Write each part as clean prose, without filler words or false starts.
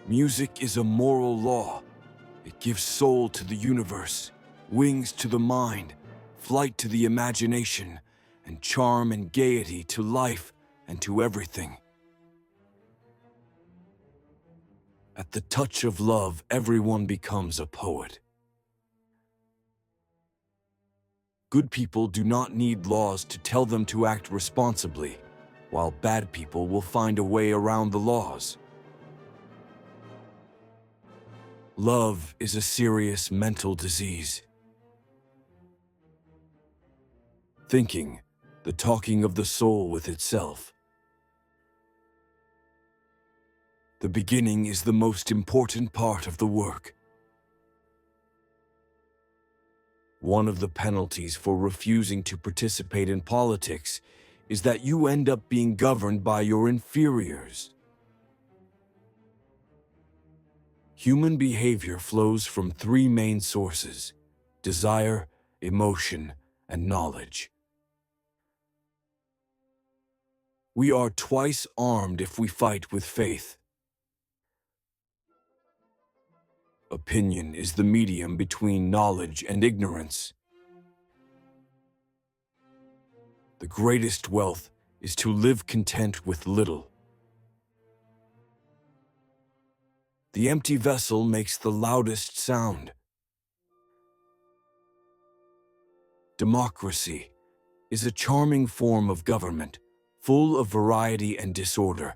Music is a moral law. It gives soul to the universe, wings to the mind, flight to the imagination, and charm and gaiety to life and to everything. At the touch of love, everyone becomes a poet. Good people do not need laws to tell them to act responsibly, while bad people will find a way around the laws. Love is a serious mental disease. Thinking, the talking of the soul with itself. The beginning is the most important part of the work. One of the penalties for refusing to participate in politics is that you end up being governed by your inferiors. Human behavior flows from three main sources: desire, emotion, and knowledge. We are twice armed if we fight with faith. Opinion is the medium between knowledge and ignorance. The greatest wealth is to live content with little. The empty vessel makes the loudest sound. Democracy is a charming form of government, full of variety and disorder,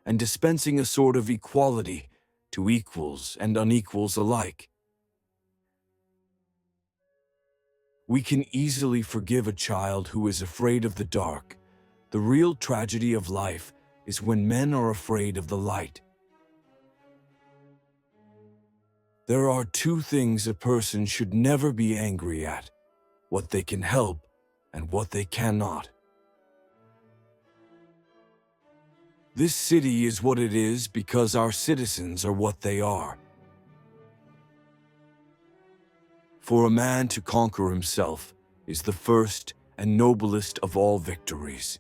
and dispensing a sort of equality to equals and unequals alike. We can easily forgive a child who is afraid of the dark. The real tragedy of life is when men are afraid of the light. There are two things a person should never be angry at: what they can help and what they cannot. This city is what it is because our citizens are what they are. For a man to conquer himself is the first and noblest of all victories.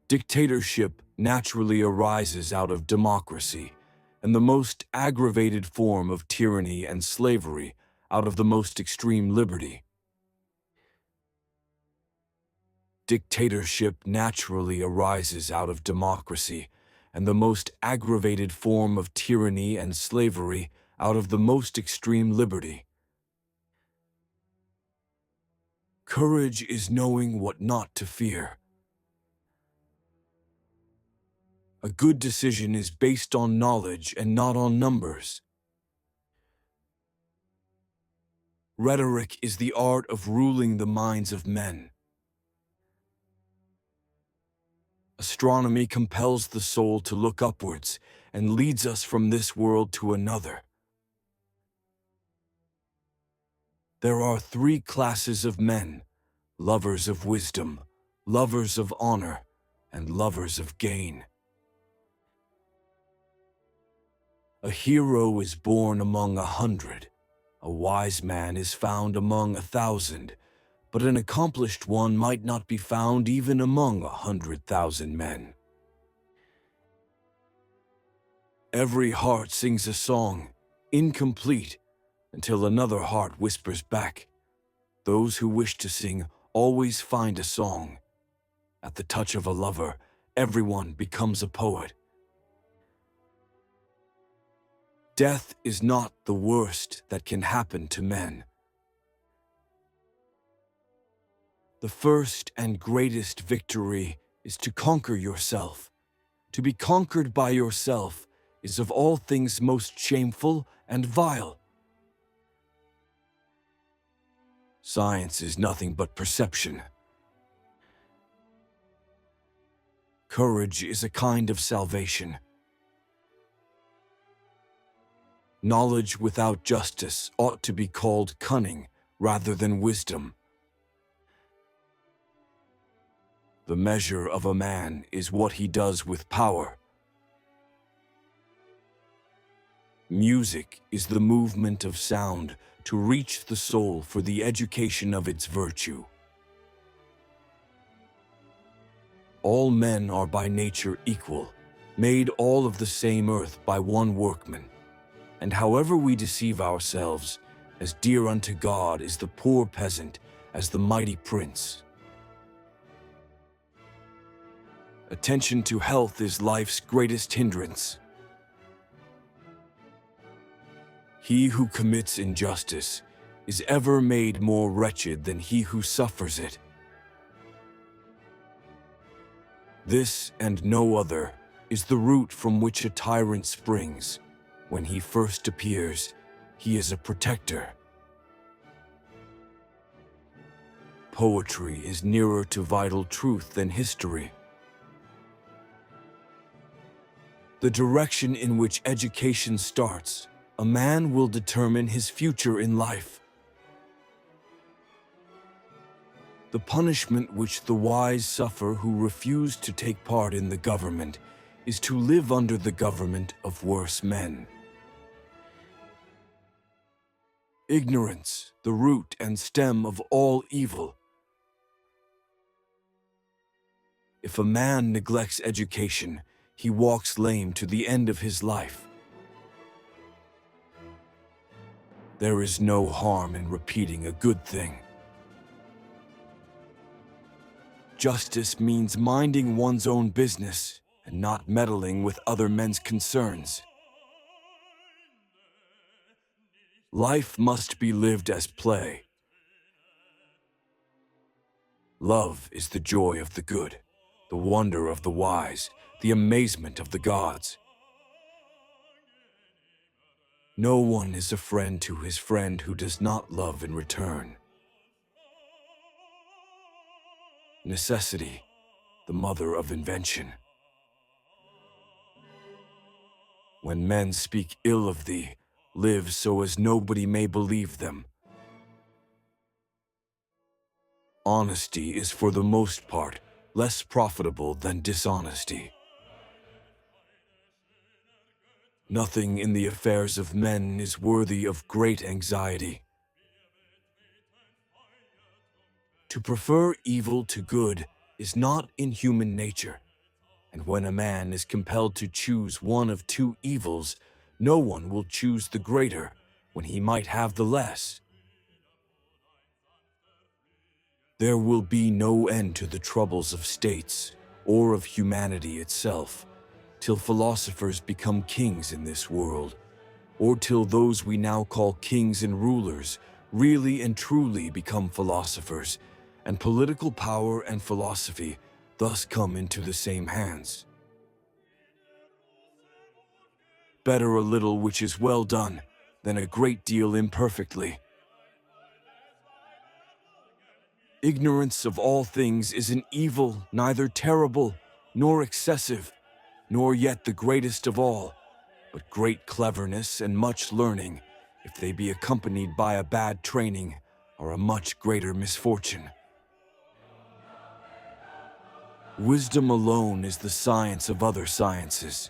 Dictatorship naturally arises out of democracy, and the most aggravated form of tyranny and slavery out of the most extreme liberty. Dictatorship naturally arises out of democracy, and the most aggravated form of tyranny and slavery out of the most extreme liberty. Courage is knowing what not to fear. A good decision is based on knowledge and not on numbers. Rhetoric is the art of ruling the minds of men. Astronomy compels the soul to look upwards and leads us from this world to another. There are three classes of men: lovers of wisdom, lovers of honor, and lovers of gain. A hero is born among 100, a wise man is found among 1,000, but an accomplished one might not be found even among 100,000 men. Every heart sings a song, incomplete, until another heart whispers back. Those who wish to sing always find a song. At the touch of a lover, everyone becomes a poet. Death is not the worst that can happen to men. The first and greatest victory is to conquer yourself. To be conquered by yourself is of all things most shameful and vile. Science is nothing but perception. Courage is a kind of salvation. Knowledge without justice ought to be called cunning rather than wisdom. The measure of a man is what he does with power. Music is the movement of sound to reach the soul for the education of its virtue. All men are by nature equal. made all of the same earth by one workman. And however we deceive ourselves, as dear unto God is the poor peasant as the mighty prince. Attention to health is life's greatest hindrance. He who commits injustice is ever made more wretched than he who suffers it. This and no other is the root from which a tyrant springs. When he first appears, he is a protector. Poetry is nearer to vital truth than history. The direction in which education starts, a man will determine his future in life. The punishment which the wise suffer who refuse to take part in the government is to live under the government of worse men. Ignorance, the root and stem of all evil. If a man neglects education, he walks lame to the end of his life. There is no harm in repeating a good thing. Justice means minding one's own business and not meddling with other men's concerns. Life must be lived as play. Love is the joy of the good, the wonder of the wise, the amazement of the gods. No one is a friend to his friend who does not love in return. Necessity, the mother of invention. When men speak ill of thee, live so as nobody may believe them. Honesty is for the most part less profitable than dishonesty. Nothing in the affairs of men is worthy of great anxiety. To prefer evil to good is not in human nature, and when a man is compelled to choose one of two evils, no one will choose the greater when he might have the less. There will be no end to the troubles of states or of humanity itself, till philosophers become kings in this world, or till those we now call kings and rulers really and truly become philosophers, and political power and philosophy thus come into the same hands. Better a little which is well done than a great deal imperfectly. Ignorance of all things is an evil neither terrible nor excessive, nor yet the greatest of all, but great cleverness and much learning, if they be accompanied by a bad training, are a much greater misfortune. Wisdom alone is the science of other sciences.